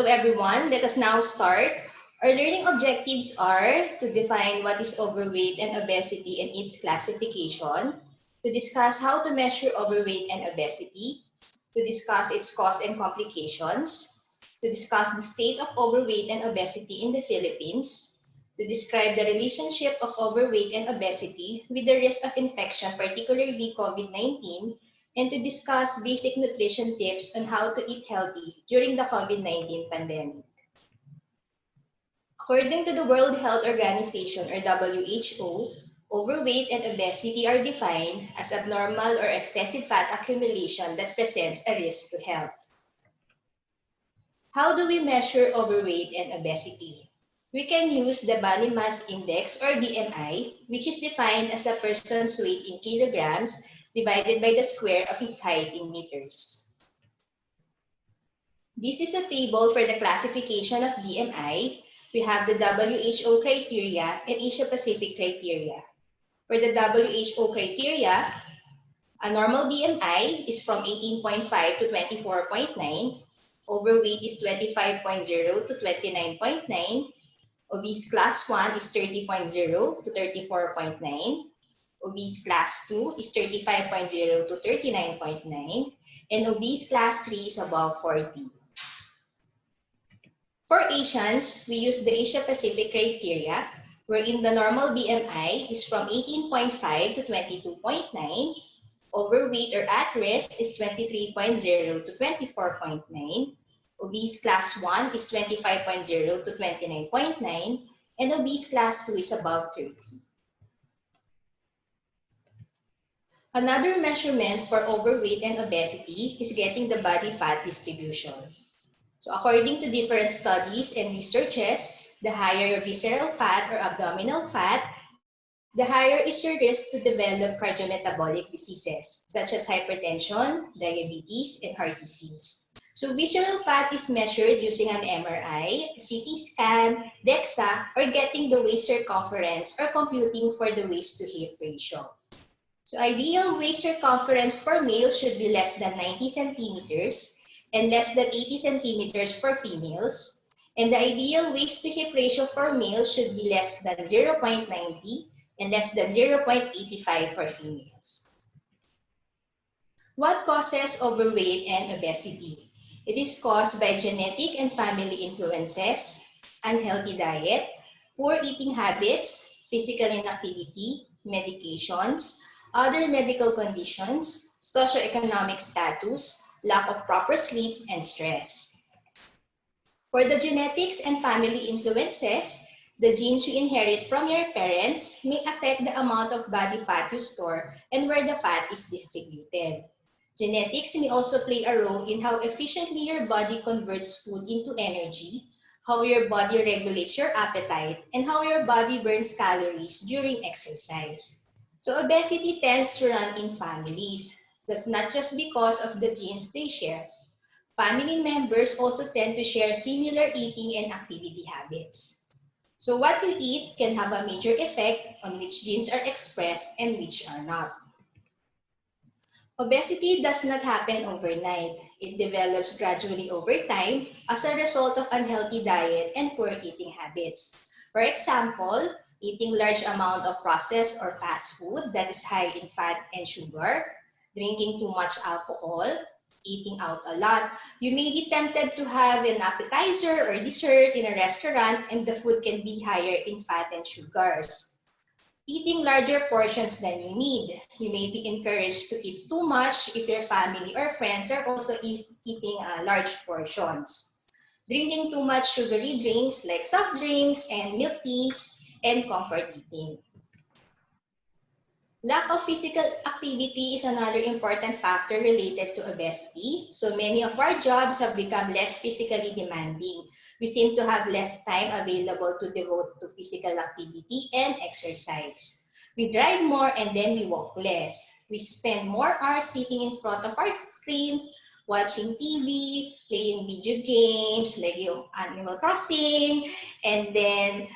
Hello everyone, let us now start. Our learning objectives are to define what is overweight and obesity and its classification, to discuss how to measure overweight and obesity, to discuss its cause and complications, to discuss the state of overweight and obesity in the Philippines, to describe the relationship of overweight and obesity with the risk of infection, particularly COVID-19, and to discuss basic nutrition tips on how to eat healthy during the COVID-19 pandemic. According to the World Health Organization or WHO, overweight and obesity are defined as abnormal or excessive fat accumulation that presents a risk to health. How do we measure overweight and obesity? We can use the body mass index or BMI, which is defined as a person's weight in kilograms divided by the square of his height in meters. This is a table for the classification of BMI. We have the WHO criteria and Asia-Pacific criteria. For the WHO criteria, a normal BMI is from 18.5 to 24.9, overweight is 25.0 to 29.9, obese class 1 is 30.0 to 34.9, obese class 2 is 35.0 to 39.9, and obese class 3 is above 40. For Asians, we use the Asia-Pacific criteria, wherein the normal BMI is from 18.5 to 22.9, overweight or at risk is 23.0 to 24.9, obese class 1 is 25.0 to 29.9, and obese class 2 is above 30. Another measurement for overweight and obesity is getting the body fat distribution. So according to different studies and researches, the higher your visceral fat or abdominal fat, the higher is your risk to develop cardiometabolic diseases such as hypertension, diabetes, and heart disease. So visceral fat is measured using an MRI, CT scan, DEXA, or getting the waist circumference or computing for the waist to hip ratio. So ideal waist circumference for males should be less than 90 centimeters and less than 80 centimeters for females. And the ideal waist to hip ratio for males should be less than 0.90 and less than 0.85 for females. What causes overweight and obesity? It is caused by genetic and family influences, unhealthy diet, poor eating habits, physical inactivity, medications, other medical conditions, socioeconomic status, lack of proper sleep, and stress. For the genetics and family influences, the genes you inherit from your parents may affect the amount of body fat you store and where the fat is distributed. Genetics may also play a role in how efficiently your body converts food into energy, how your body regulates your appetite, and how your body burns calories during exercise. So obesity tends to run in families. That's not just because of the genes they share. Family members also tend to share similar eating and activity habits. So what you eat can have a major effect on which genes are expressed and which are not. Obesity does not happen overnight. It develops gradually over time as a result of unhealthy diet and poor eating habits. For example, eating large amount of processed or fast food that is high in fat and sugar, drinking too much alcohol, eating out a lot. You may be tempted to have an appetizer or dessert in a restaurant and the food can be higher in fat and sugars. Eating larger portions than you need. You may be encouraged to eat too much if your family or friends are also eating large portions. Drinking too much sugary drinks like soft drinks and milk teas, and comfort eating. Lack of physical activity is another important factor related to obesity. So many of our jobs have become less physically demanding. We seem to have less time available to devote to physical activity and exercise. We drive more and then we walk less. We spend more hours sitting in front of our screens, watching TV, playing video games like yung Animal Crossing, and then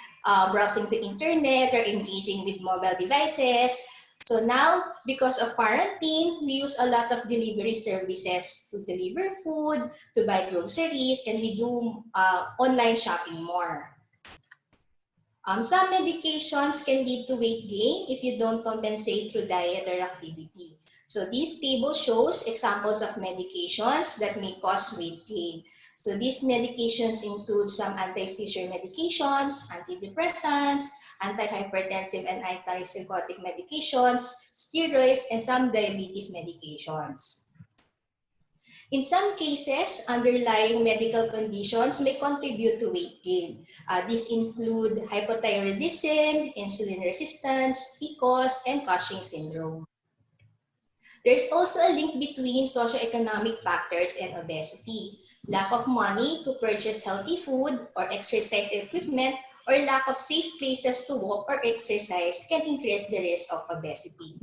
browsing the internet or engaging with mobile devices. So now, because of quarantine, we use a lot of delivery services to deliver food, to buy groceries, and we do online shopping more. Some medications can lead to weight gain if you don't compensate through diet or activity. So this table shows examples of medications that may cause weight gain. So these medications include some anti-seizure medications, antidepressants, antihypertensive and antipsychotic medications, steroids, and some diabetes medications. In some cases, underlying medical conditions may contribute to weight gain. These include hypothyroidism, insulin resistance, PCOS, and Cushing syndrome. There is also a link between socioeconomic factors and obesity. Lack of money to purchase healthy food or exercise equipment, or lack of safe places to walk or exercise can increase the risk of obesity.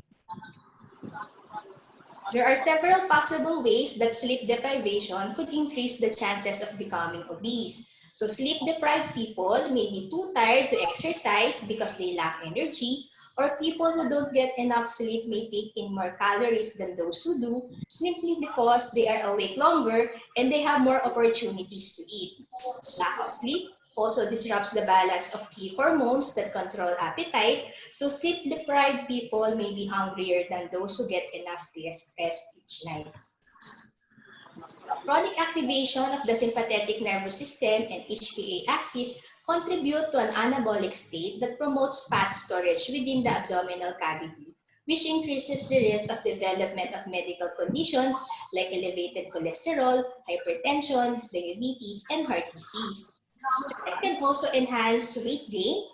There are several possible ways that sleep deprivation could increase the chances of becoming obese. So sleep-deprived people may be too tired to exercise because they lack energy, or people who don't get enough sleep may take in more calories than those who do, simply because they are awake longer and they have more opportunities to eat. Lack of sleep also disrupts the balance of key hormones that control appetite, so sleep-deprived people may be hungrier than those who get enough rest each night. Chronic activation of the sympathetic nervous system and HPA axis contribute to an anabolic state that promotes fat storage within the abdominal cavity, which increases the risk of development of medical conditions like elevated cholesterol, hypertension, diabetes, and heart disease. Stress can also enhance weight gain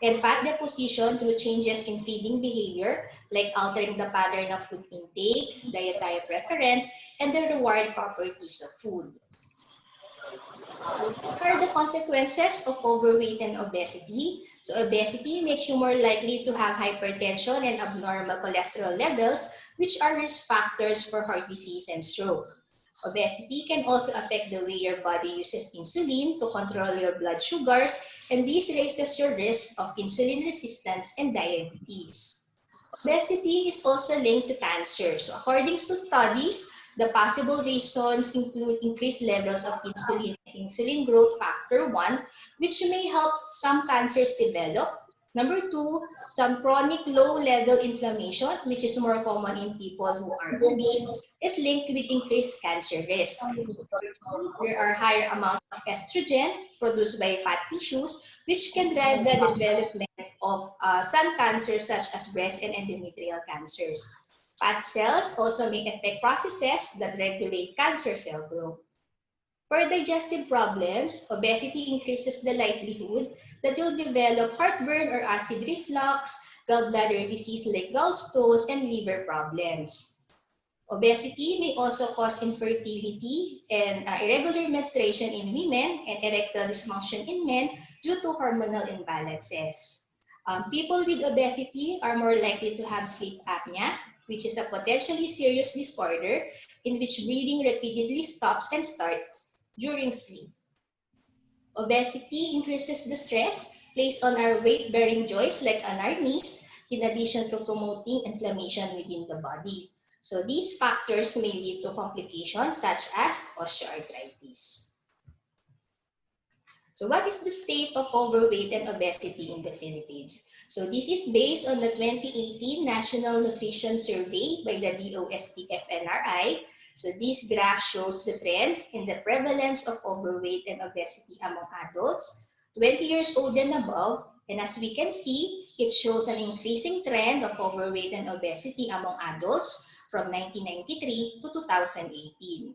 and fat deposition through changes in feeding behavior, like altering the pattern of food intake, dietary preference, and the reward properties of food. What are the consequences of overweight and obesity? So obesity makes you more likely to have hypertension and abnormal cholesterol levels, which are risk factors for heart disease and stroke. Obesity can also affect the way your body uses insulin to control your blood sugars, and this raises your risk of insulin resistance and diabetes. Obesity is also linked to cancer. So according to studies, the possible reasons include increased levels of insulin and insulin growth factor 1, which may help some cancers develop. Number 2, some chronic low-level inflammation, which is more common in people who are obese, is linked with increased cancer risk. There are higher amounts of estrogen produced by fat tissues, which can drive the development of some cancers such as breast and endometrial cancers. Fat cells also may affect processes that regulate cancer cell growth. For digestive problems, obesity increases the likelihood that you'll develop heartburn or acid reflux, gallbladder disease like gallstones, and liver problems. Obesity may also cause infertility and irregular menstruation in women and erectile dysfunction in men due to hormonal imbalances. People with obesity are more likely to have sleep apnea, which is a potentially serious disorder in which breathing repeatedly stops and starts during sleep. Obesity increases the stress placed on our weight-bearing joints like on our knees, in addition to promoting inflammation within the body. So these factors may lead to complications such as osteoarthritis. So what is the state of overweight and obesity in the Philippines? So this is based on the 2018 National Nutrition Survey by the DOST-FNRI. So this graph shows the trends in the prevalence of overweight and obesity among adults, 20 years old and above. And as we can see, it shows an increasing trend of overweight and obesity among adults from 1993 to 2018.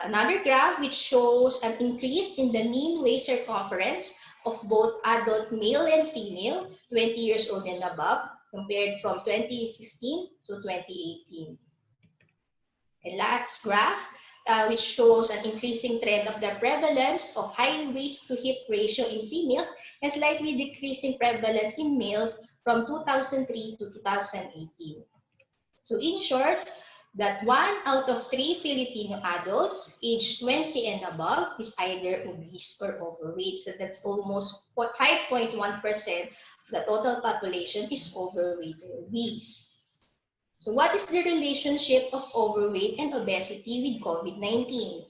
Another graph which shows an increase in the mean waist circumference of both adult male and female, 20 years old and above, compared from 2015 to 2018. And last graph, which shows an increasing trend of the prevalence of high waist to hip ratio in females and slightly decreasing prevalence in males from 2003 to 2018. So in short, that 1 out of 3 Filipino adults aged 20 and above is either obese or overweight. So that's almost 5.1% of the total population is overweight or obese. So what is the relationship of overweight and obesity with COVID-19?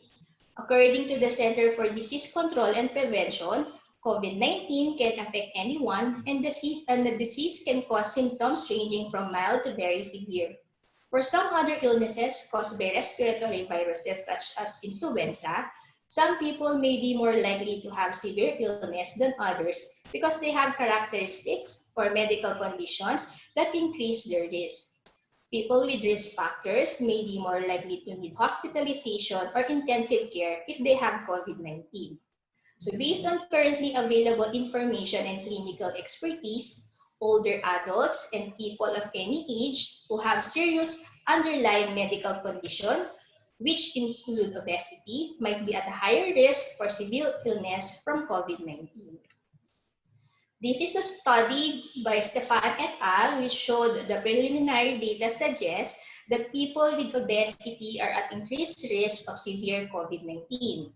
According to the Center for Disease Control and Prevention, COVID-19 can affect anyone, and the disease can cause symptoms ranging from mild to very severe. For some other illnesses caused by respiratory viruses such as influenza, some people may be more likely to have severe illness than others because they have characteristics or medical conditions that increase their risk. People with risk factors may be more likely to need hospitalization or intensive care if they have COVID-19. So based on currently available information and clinical expertise, older adults and people of any age who have serious underlying medical condition, which include obesity, might be at a higher risk for severe illness from COVID-19. This is a study by Esteban et al. Which showed the preliminary data suggests that people with obesity are at increased risk of severe COVID-19.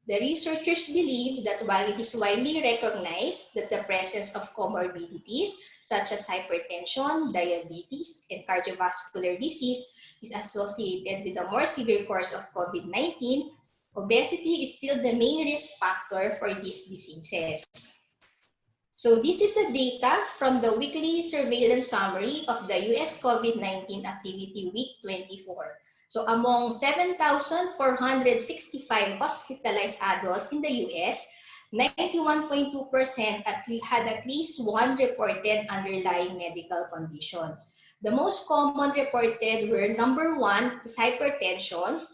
The researchers believe that while it is widely recognized that the presence of comorbidities such as hypertension, diabetes, and cardiovascular disease is associated with a more severe course of COVID-19, obesity is still the main risk factor for these diseases. So this is the data from the weekly surveillance summary of the US COVID-19 Activity Week 24. So among 7,465 hospitalized adults in the US, 91.2% had at least one reported underlying medical condition. The most common reported were number 1 is hypertension,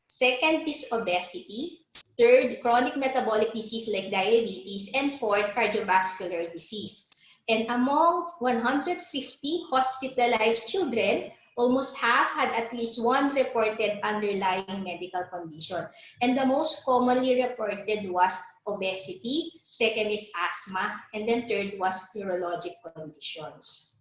second is obesity, third, chronic metabolic disease like diabetes, and fourth, cardiovascular disease. And among 150 hospitalized children, almost half had at least one reported underlying medical condition. And the most commonly reported was obesity, second is asthma, and then third was neurologic conditions.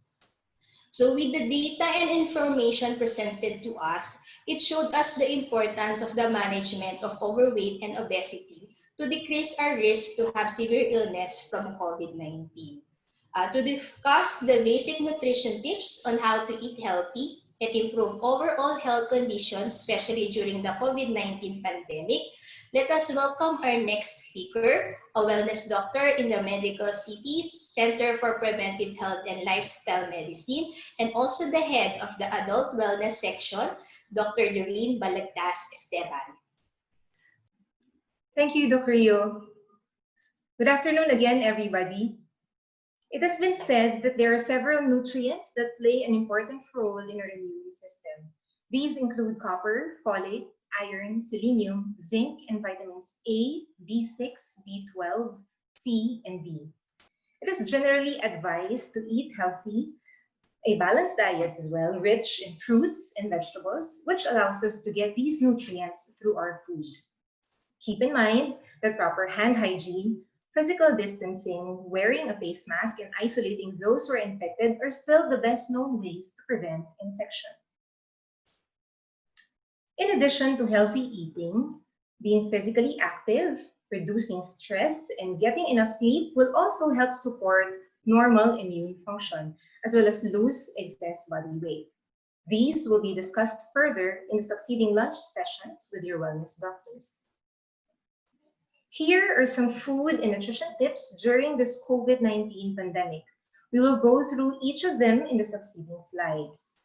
So with the data and information presented to us, it showed us the importance of the management of overweight and obesity to decrease our risk to have severe illness from COVID-19. To discuss the basic nutrition tips on how to eat healthy and improve overall health conditions, especially during the COVID-19 pandemic, let us welcome our next speaker, a wellness doctor in the Medical Cities Center for Preventive Health and Lifestyle Medicine, and also the head of the Adult Wellness Section, Dr. Doreen B. Esteban. Thank you, Dr. Rio. Good afternoon again, everybody. It has been said that there are several nutrients that play an important role in our immune system. These include copper, folate, iron, selenium, zinc, and vitamins A, B6, B12, C, and D. It is generally advised to eat healthy, a balanced diet as well, rich in fruits and vegetables, which allows us to get these nutrients through our food. Keep in mind that proper hand hygiene, physical distancing, wearing a face mask, and isolating those who are infected are still the best known ways to prevent infection. In addition to healthy eating, being physically active, reducing stress, and getting enough sleep will also help support normal immune function, as well as lose excess body weight. These will be discussed further in the succeeding lunch sessions with your wellness doctors. Here are some food and nutrition tips during this COVID-19 pandemic. We will go through each of them in the succeeding slides.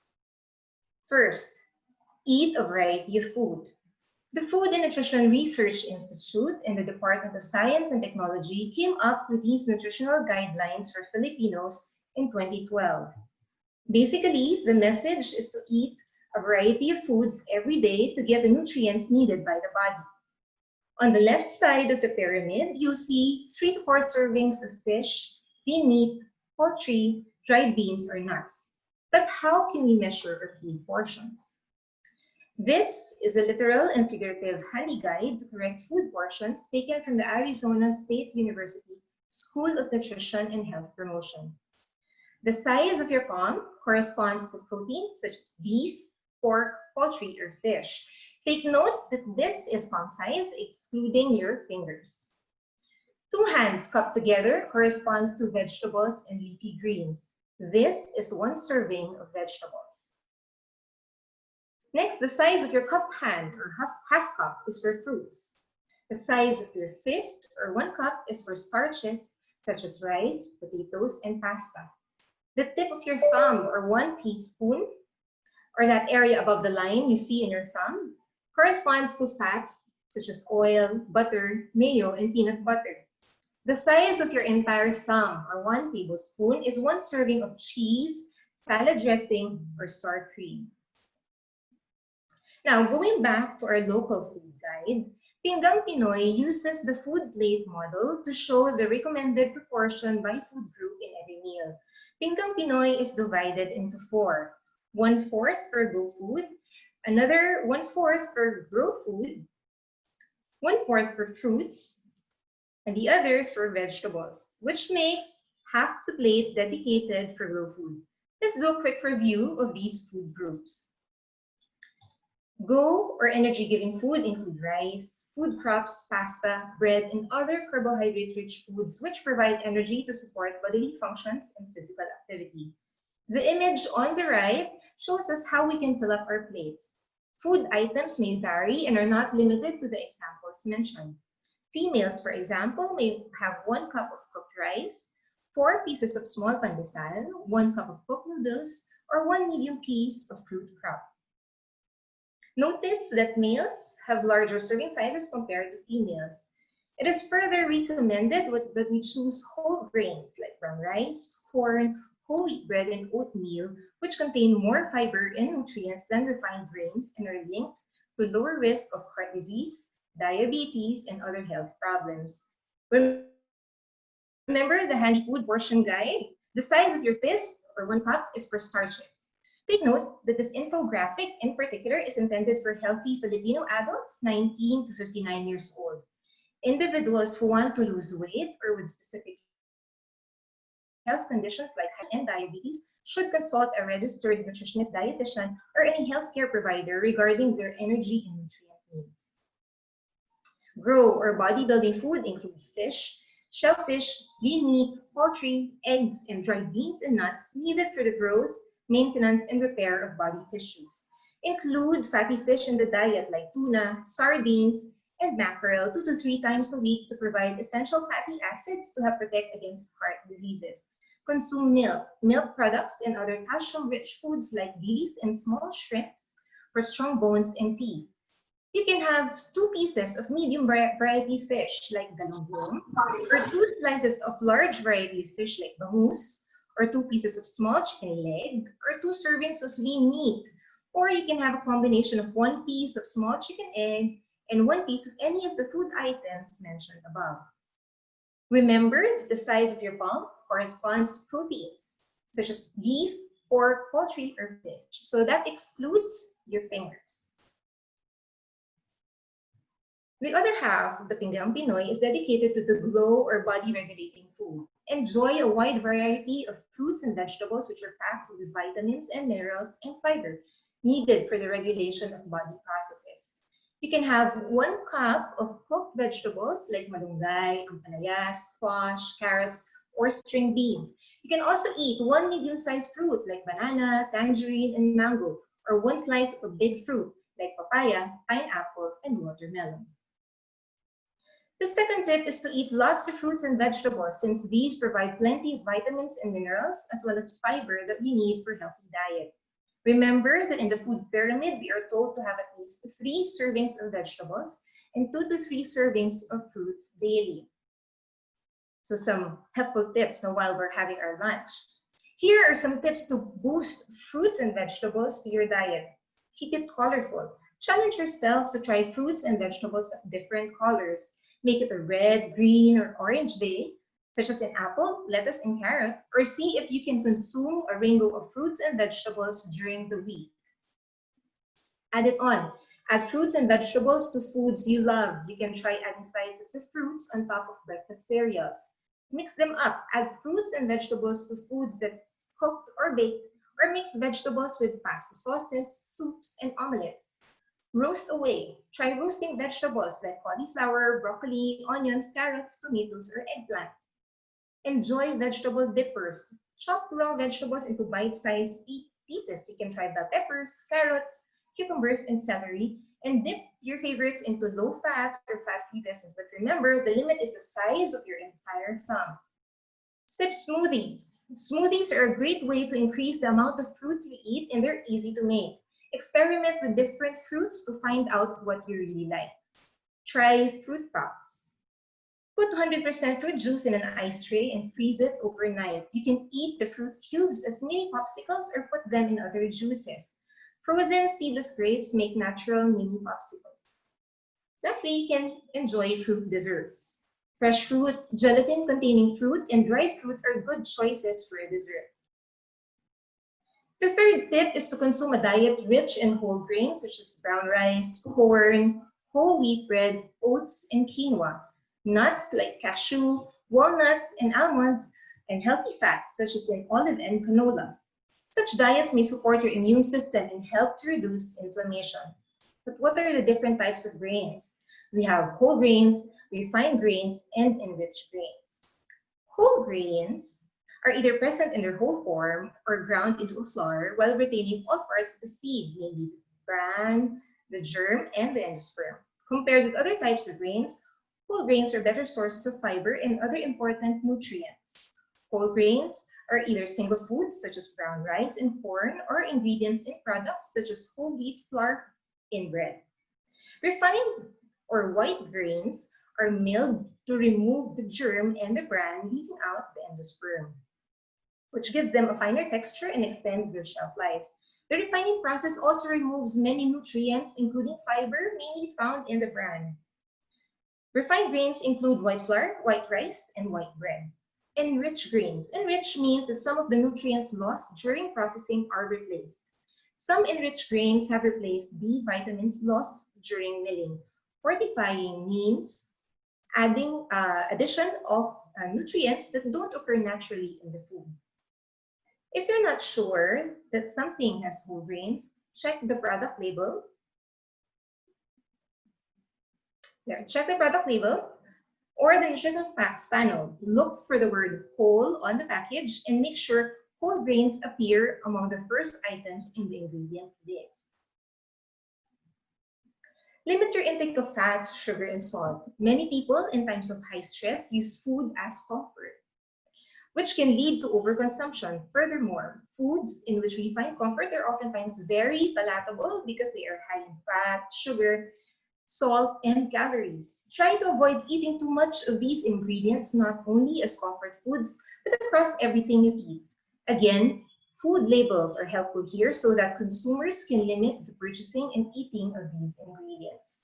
First, eat a variety of food. The Food and Nutrition Research Institute and the Department of Science and Technology came up with these nutritional guidelines for Filipinos in 2012. Basically, the message is to eat a variety of foods every day to get the nutrients needed by the body. On the left side of the pyramid, you'll see 3 to 4 servings of fish, lean meat, poultry, dried beans, or nuts. But how can we measure our food portions? This is a literal and figurative handy guide to correct food portions taken from the Arizona State University School of Nutrition and Health Promotion. The size of your palm corresponds to proteins such as beef, pork, poultry, or fish. Take note that this is palm size, excluding your fingers. 2 hands cupped together corresponds to vegetables and leafy greens. This is 1 serving of vegetables. Next, the size of your cupped hand or half cup is for fruits. The size of your fist or 1 cup is for starches such as rice, potatoes, and pasta. The tip of your thumb or 1 teaspoon or that area above the line you see in your thumb corresponds to fats such as oil, butter, mayo, and peanut butter. The size of your entire thumb or 1 tablespoon is 1 serving of cheese, salad dressing, or sour cream. Now, going back to our local food guide, Pinggang Pinoy uses the food plate model to show the recommended proportion by food group in every meal. Pinggang Pinoy is divided into 4. 1/4 for go food, another 1/4 for grow food, 1/4 for fruits, and the others for vegetables, which makes half the plate dedicated for grow food. Let's do a quick review of these food groups. Go or energy-giving food include rice, food crops, pasta, bread, and other carbohydrate-rich foods which provide energy to support bodily functions and physical activity. The image on the right shows us how we can fill up our plates. Food items may vary and are not limited to the examples mentioned. Females, for example, may have 1 cup of cooked rice, 4 pieces of small pandesal, 1 cup of cooked noodles, or 1 medium piece of fruit crop. Notice that males have larger serving sizes compared to females. It is further recommended that we choose whole grains like brown rice, corn, whole wheat bread, and oatmeal, which contain more fiber and nutrients than refined grains and are linked to lower risk of heart disease, diabetes, and other health problems. Remember the handy food portion guide? The size of your fist or 1 cup is for starches. Take note that this infographic in particular is intended for healthy Filipino adults 19 to 59 years old. Individuals who want to lose weight or with specific health conditions like hypertension and diabetes should consult a registered nutritionist, dietitian, or any healthcare provider regarding their energy and nutrient needs. Grow or bodybuilding food include fish, shellfish, lean meat, poultry, eggs, and dried beans and nuts needed for the growth, maintenance, and repair of body tissues. Include fatty fish in the diet like tuna, sardines, and mackerel 2 to 3 times a week to provide essential fatty acids to help protect against heart diseases. Consume milk products, and other calcium-rich foods like lilies and small shrimps for strong bones and teeth. You can have 2 pieces of medium variety fish like galunggong, or 2 slices of large variety fish like bangus, or 2 pieces of small chicken leg, or 2 servings of lean meat. Or you can have a combination of 1 piece of small chicken egg and 1 piece of any of the food items mentioned above. Remember that the size of your palm corresponds to proteins, such as beef, pork, poultry, or fish. So that excludes your fingers. The other half of the Pinggang Pinoy is dedicated to the glow or body-regulating food. Enjoy a wide variety of fruits and vegetables which are packed with vitamins and minerals and fiber needed for the regulation of body processes. You can have 1 cup of cooked vegetables like malunggay, ampalaya, squash, carrots, or string beans. You can also eat 1 medium-sized fruit like banana, tangerine, and mango, or 1 slice of a big fruit like papaya, pineapple, and watermelon. The second tip is to eat lots of fruits and vegetables since these provide plenty of vitamins and minerals as well as fiber that we need for a healthy diet. Remember that in the food pyramid, we are told to have at least 3 servings of vegetables and 2 to 3 servings of fruits daily. So some helpful tips now while we're having our lunch. Here are some tips to boost fruits and vegetables to your diet. Keep it colorful. Challenge yourself to try fruits and vegetables of different colors. Make it a red, green, or orange day, such as an apple, lettuce, and carrot, or see if you can consume a rainbow of fruits and vegetables during the week. Add it on. Add fruits and vegetables to foods you love. You can try adding slices of fruits on top of breakfast cereals. Mix them up. Add fruits and vegetables to foods that's cooked or baked, or mix vegetables with pasta sauces, soups, and omelets. Roast away. Try roasting vegetables like cauliflower, broccoli, onions, carrots, tomatoes, or eggplant. Enjoy vegetable dippers. Chop raw vegetables into bite-sized pieces. You can try bell peppers, carrots, cucumbers, and celery, and dip your favorites into low-fat or fat-free dishes. But remember, the limit is the size of your entire thumb. Sip smoothies. Smoothies are a great way to increase the amount of fruit you eat, and they're easy to make. Experiment with different fruits to find out what you really like. Try fruit pops. Put 100% fruit juice in an ice tray and freeze it overnight. You can eat the fruit cubes as mini popsicles or put them in other juices. Frozen seedless grapes make natural mini popsicles. Lastly, you can enjoy fruit desserts. Fresh fruit, gelatin-containing fruit, and dry fruit are good choices for a dessert. The third tip is to consume a diet rich in whole grains such as brown rice, corn, whole wheat bread, oats, and quinoa. Nuts like cashew, walnuts, and almonds, and healthy fats such as in olive and canola. Such diets may support your immune system and help to reduce inflammation. But what are the different types of grains? We have whole grains, refined grains, and enriched grains. Whole grains are either present in their whole form or ground into a flour while retaining all parts of the seed, namely the bran, the germ, and the endosperm. Compared with other types of grains, whole grains are better sources of fiber and other important nutrients. Whole grains are either single foods such as brown rice and corn or ingredients in products such as whole wheat flour in bread. Refined or white grains are milled to remove the germ and the bran, leaving out the endosperm, which gives them a finer texture and extends their shelf life. The refining process also removes many nutrients, including fiber, mainly found in the bran. Refined grains include white flour, white rice, and white bread. Enriched grains. Enriched means that some of the nutrients lost during processing are replaced. Some enriched grains have replaced B vitamins lost during milling. Fortifying means adding addition of nutrients that don't occur naturally in the food. If you're not sure that something has whole grains, check the product label. Check the product label or the nutritional facts panel. Look for the word whole on the package and make sure whole grains appear among the first items in the ingredient list. Limit your intake of fats, sugar, and salt. Many people in times of high stress use food as comfort, which can lead to overconsumption. Furthermore, foods in which we find comfort are oftentimes very palatable because they are high in fat, sugar, salt, and calories. Try to avoid eating too much of these ingredients, not only as comfort foods, but across everything you eat. Again, food labels are helpful here so that consumers can limit the purchasing and eating of these ingredients.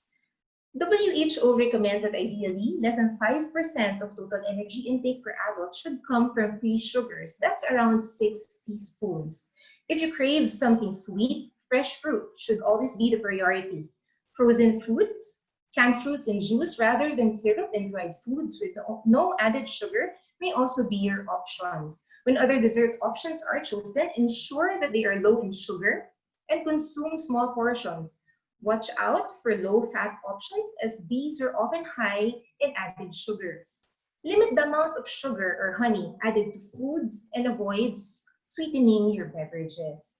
WHO recommends that ideally, less than 5% of total energy intake per adult should come from free sugars. That's around 6 teaspoons. If you crave something sweet, fresh fruit should always be the priority. Frozen fruits, canned fruits and juice rather than syrup and dried foods with no added sugar may also be your options. When other dessert options are chosen, ensure that they are low in sugar and consume small portions. Watch out for low-fat options as these are often high in added sugars. Limit the amount of sugar or honey added to foods and avoid sweetening your beverages.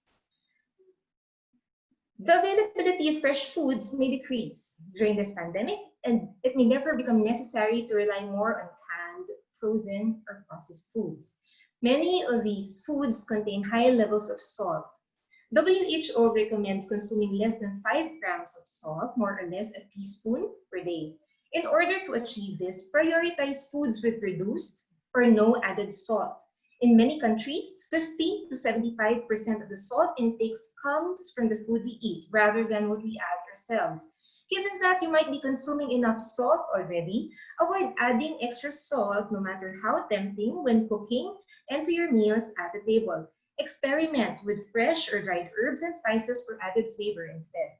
The availability of fresh foods may decrease during this pandemic, and it may therefore become necessary to rely more on canned, frozen, or processed foods. Many of these foods contain high levels of salt. WHO recommends consuming less than 5 grams of salt, more or less a teaspoon per day. In order to achieve this, prioritize foods with reduced or no added salt. In many countries, 50 to 75% of the salt intakes comes from the food we eat rather than what we add ourselves. Given that you might be consuming enough salt already, avoid adding extra salt no matter how tempting when cooking and to your meals at the table. Experiment with fresh or dried herbs and spices for added flavor instead.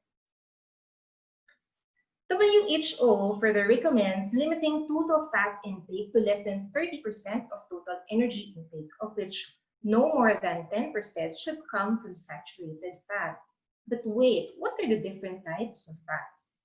WHO further recommends limiting total fat intake to less than 30% of total energy intake, of which No more than 10% should come from saturated fat. But wait, what are the different types of fats?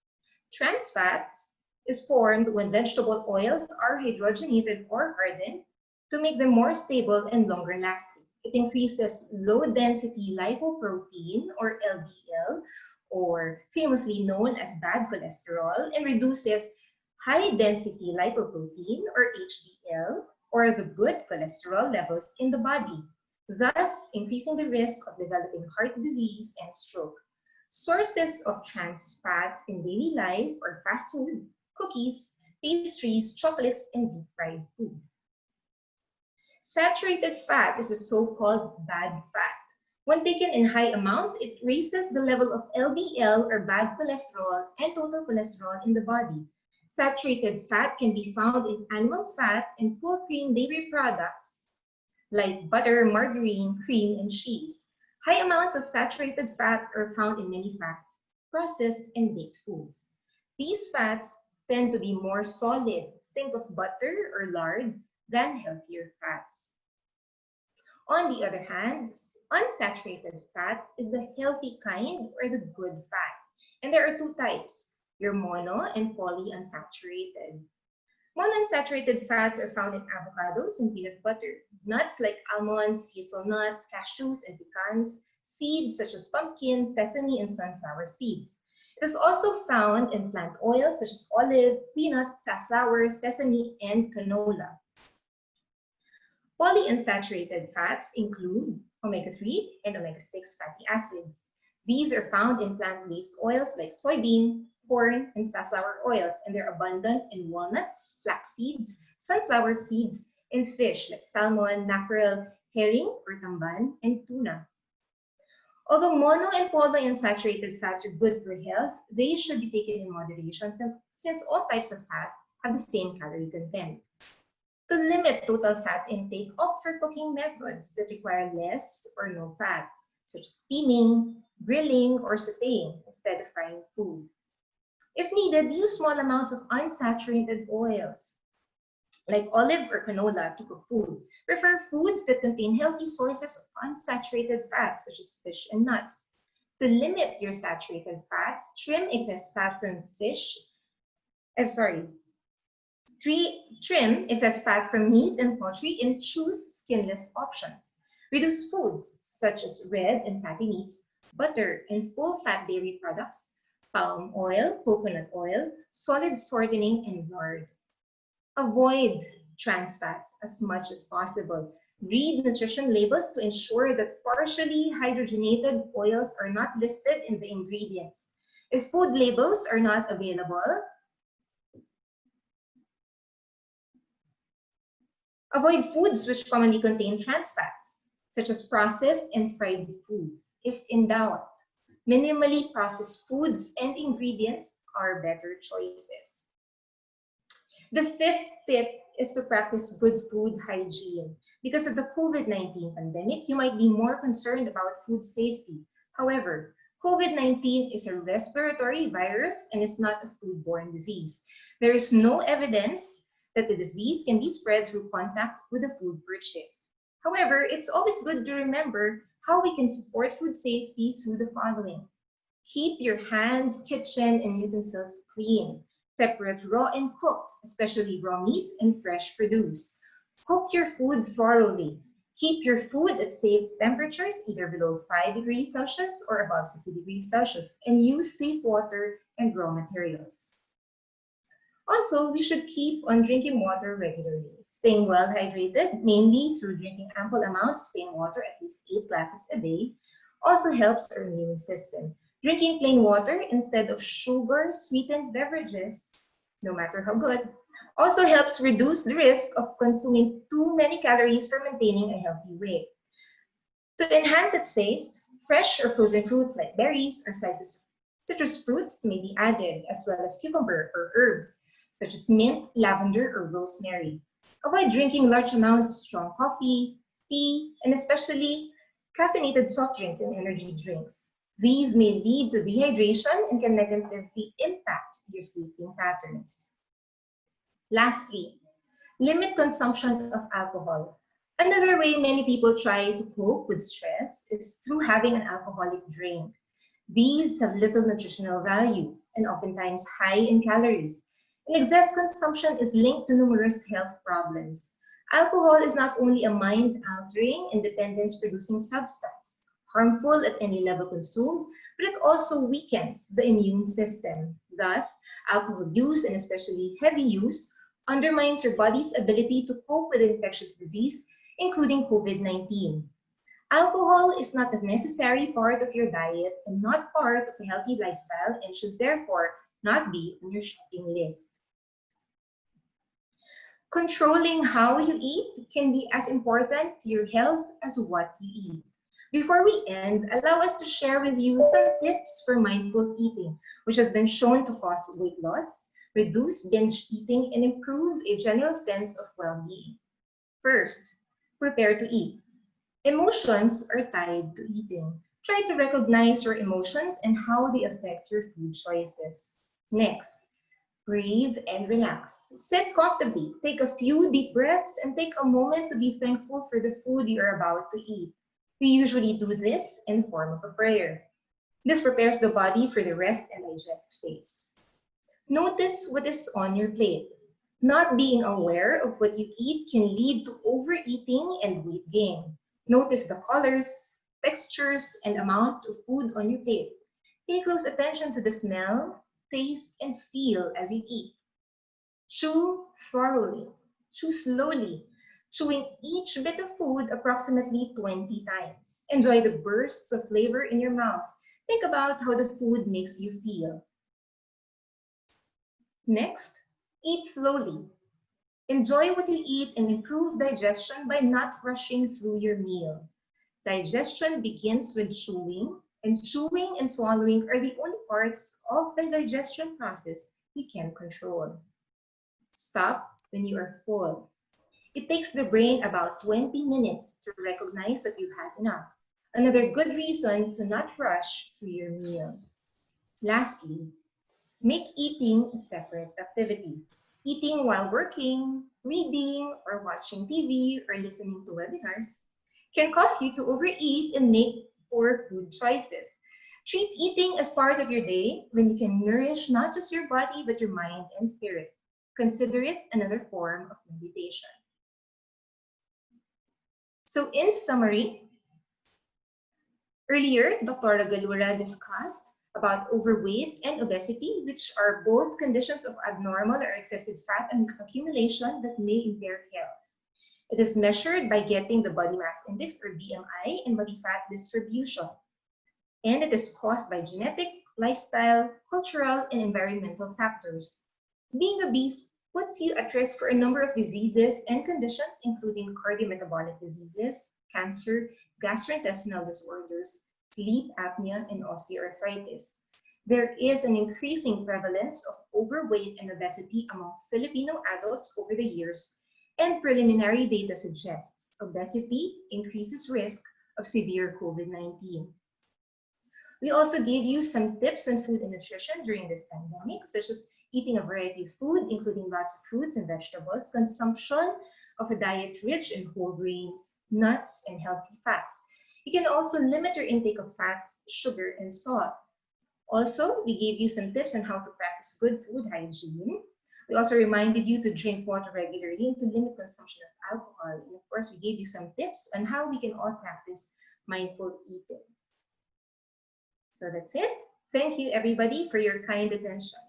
Trans fats is formed when vegetable oils are hydrogenated or hardened to make them more stable and longer lasting. It increases low-density lipoprotein or LDL, or famously known as bad cholesterol, and reduces high-density lipoprotein or HDL, or the good cholesterol levels in the body, thus increasing the risk of developing heart disease and stroke. Sources of trans fat in daily life are fast food, cookies, pastries, chocolates, and deep-fried food. Saturated fat is a so-called bad fat. When taken in high amounts, it raises the level of LDL or bad cholesterol and total cholesterol in the body. Saturated fat can be found in animal fat and full cream dairy products like butter, margarine, cream, and cheese. High amounts of saturated fat are found in many fast, processed, and baked foods. These fats tend to be more solid, think of butter or lard, than healthier fats. On the other hand, unsaturated fat is the healthy kind or the good fat. And there are two types, your mono and polyunsaturated. Monounsaturated fats are found in avocados and peanut butter, nuts like almonds, hazelnuts, cashews, and pecans, seeds such as pumpkin, sesame, and sunflower seeds. It is also found in plant oils such as olive, peanuts, safflower, sesame, and canola. Polyunsaturated fats include omega-3 and omega-6 fatty acids. These are found in plant-based oils like soybean, corn, and safflower oils, and they're abundant in walnuts, flax seeds, sunflower seeds, and fish like salmon, mackerel, herring or tamban, and tuna. Although mono and polyunsaturated fats are good for health, they should be taken in moderation since all types of fat have the same calorie content. To limit total fat intake, opt for cooking methods that require less or no fat, such as steaming, grilling, or sautéing instead of frying food. If needed, use small amounts of unsaturated oils, like olive or canola, to cook food. Prefer foods that contain healthy sources of unsaturated fats, such as fish and nuts. To limit your saturated fats, trim excess fat from fish. Trim excess fat from meat and poultry and choose skinless options. Reduce foods such as red and fatty meats, butter and full-fat dairy products, palm oil, coconut oil, solid shortening, and lard. Avoid trans fats as much as possible. Read nutrition labels to ensure that partially hydrogenated oils are not listed in the ingredients. If food labels are not available, avoid foods which commonly contain trans fats, such as processed and fried foods. If in doubt, minimally processed foods and ingredients are better choices. The fifth tip is to practice good food hygiene. Because of the COVID-19 pandemic, you might be more concerned about food safety. However, COVID-19 is a respiratory virus and is not a foodborne disease. There is no evidence that the disease can be spread through contact with the food purchased. However, it's always good to remember how we can support food safety through the following. Keep your hands, kitchen, and utensils clean. Separate raw and cooked, especially raw meat and fresh produce. Cook your food thoroughly. Keep your food at safe temperatures, either below 5 degrees Celsius or above 60 degrees Celsius, and use safe water and raw materials. Also, we should keep on drinking water regularly. Staying well hydrated, mainly through drinking ample amounts of plain water, at least 8 glasses a day, also helps our immune system. Drinking plain water instead of sugar-sweetened beverages, no matter how good, also helps reduce the risk of consuming too many calories for maintaining a healthy weight. To enhance its taste, fresh or frozen fruits like berries or slices of citrus fruits may be added, as well as cucumber or herbs, such as mint, lavender, or rosemary. Avoid drinking large amounts of strong coffee, tea, and especially caffeinated soft drinks and energy drinks. These may lead to dehydration and can negatively impact your sleeping patterns. Lastly, limit consumption of alcohol. Another way many people try to cope with stress is through having an alcoholic drink. These have little nutritional value and oftentimes high in calories. And excess consumption is linked to numerous health problems. Alcohol is not only a mind-altering and dependence-producing substance, harmful at any level consumed, but it also weakens the immune system. Thus, alcohol use, and especially heavy use, undermines your body's ability to cope with infectious disease, including COVID-19. Alcohol is not a necessary part of your diet and not part of a healthy lifestyle and should therefore not be on your shopping list. Controlling how you eat can be as important to your health as what you eat. Before we end, allow us to share with you some tips for mindful eating, which has been shown to cause weight loss, reduce binge eating, and improve a general sense of well-being. First, prepare to eat. Emotions are tied to eating. Try to recognize your emotions and how they affect your food choices. Next, breathe and relax. Sit comfortably. Take a few deep breaths and take a moment to be thankful for the food you are about to eat. We usually do this in the form of a prayer. This prepares the body for the rest and digest phase. Notice what is on your plate. Not being aware of what you eat can lead to overeating and weight gain. Notice the colors, textures, and amount of food on your plate. Pay close attention to the smell, taste, and feel as you eat. Chew thoroughly. Chew slowly, chewing each bit of food approximately 20 times. Enjoy the bursts of flavor in your mouth. Think about how the food makes you feel. Next, eat slowly. Enjoy what you eat and improve digestion by not rushing through your meal. Digestion begins with chewing, and chewing and swallowing are the only parts of the digestion process you can control. Stop when you are full. It takes the brain about 20 minutes to recognize that you've had enough. Another good reason to not rush through your meal. Lastly, make eating a separate activity. Eating while working, reading, or watching TV or listening to webinars can cause you to overeat and make poor food choices. Treat eating as part of your day when you can nourish not just your body but your mind and spirit. Consider it another form of meditation. So in summary, earlier, Dr. Galura discussed about overweight and obesity, which are both conditions of abnormal or excessive fat accumulation that may impair health. It is measured by getting the body mass index or BMI and body fat distribution. And it is caused by genetic, lifestyle, cultural, and environmental factors. Being obese puts you at risk for a number of diseases and conditions, including cardiometabolic diseases, cancer, gastrointestinal disorders, sleep apnea, and osteoarthritis. There is an increasing prevalence of overweight and obesity among Filipino adults over the years, and preliminary data suggests obesity increases risk of severe COVID-19. We also gave you some tips on food and nutrition during this pandemic, such as eating a variety of food, including lots of fruits and vegetables, consumption of a diet rich in whole grains, nuts, and healthy fats. You can also limit your intake of fats, sugar, and salt. Also, we gave you some tips on how to practice good food hygiene. We also reminded you to drink water regularly and to limit consumption of alcohol. And of course, we gave you some tips on how we can all practice mindful eating. So that's it. Thank you, everybody, for your kind attention.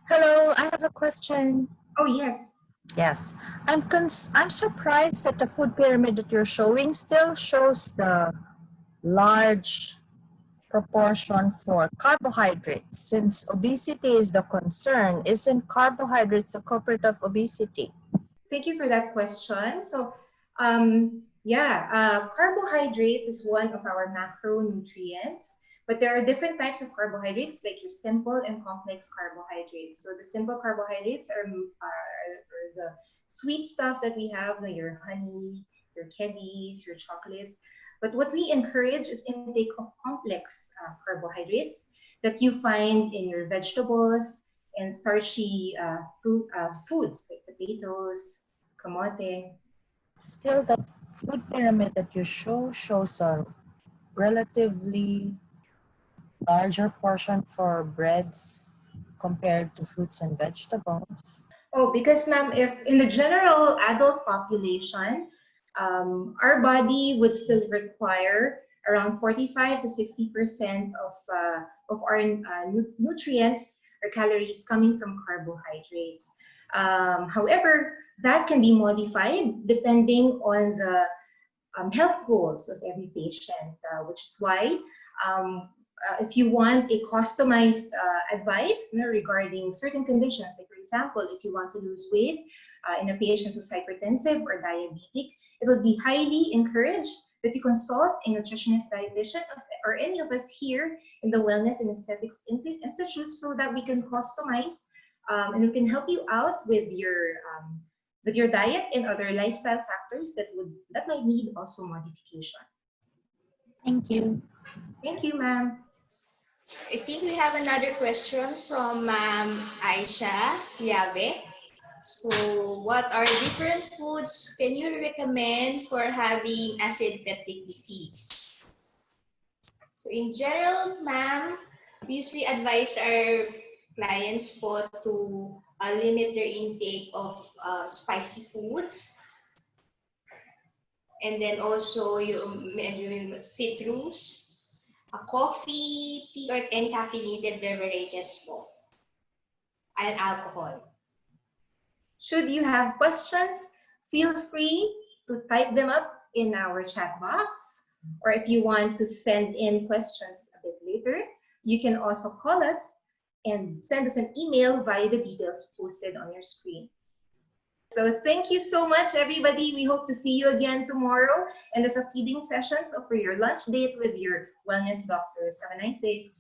Hello, I have a question. Oh, yes. Yes, I'm surprised that the food pyramid that you're showing still shows the large proportion for carbohydrates. Since obesity is the concern, isn't carbohydrates the culprit of obesity? Thank you for that question. So, carbohydrates is one of our macronutrients, but there are different types of carbohydrates, like your simple and complex carbohydrates. So the simple carbohydrates are the sweet stuff that we have, your honey, your candies, your chocolates. But what we encourage is intake of complex carbohydrates that you find in your vegetables and starchy foods like potatoes, kamote. Still, the food pyramid that you shows a relatively larger portion for breads compared to fruits and vegetables. Oh, because ma'am, if in the general adult population, our body would still require around 45 to 60% of our nutrients or calories coming from carbohydrates. However, that can be modified depending on the health goals of every patient, which is why if you want a customized advice, regarding certain conditions, like for example, if you want to lose weight in a patient who's hypertensive or diabetic, it would be highly encouraged that you consult a nutritionist, dietitian, or any of us here in the Wellness and Aesthetics Institute, so that we can customize and we can help you out with your diet and other lifestyle factors that might need also modification. Thank you. Thank you, ma'am. I think we have another question from Aisha Yabe. So, what are different foods can you recommend for having acid peptic disease? So, in general, ma'am, we usually advise our clients to limit their intake of spicy foods. And then also yung citrus, coffee, tea, or any caffeinated beverages po, and alcohol. Should you have questions, feel free to type them up in our chat box. Or if you want to send in questions a bit later, you can also call us and send us an email via the details posted on your screen. So thank you so much, everybody. We hope to see you again tomorrow in the succeeding sessions or for your lunch date with your wellness doctors. Have a nice day.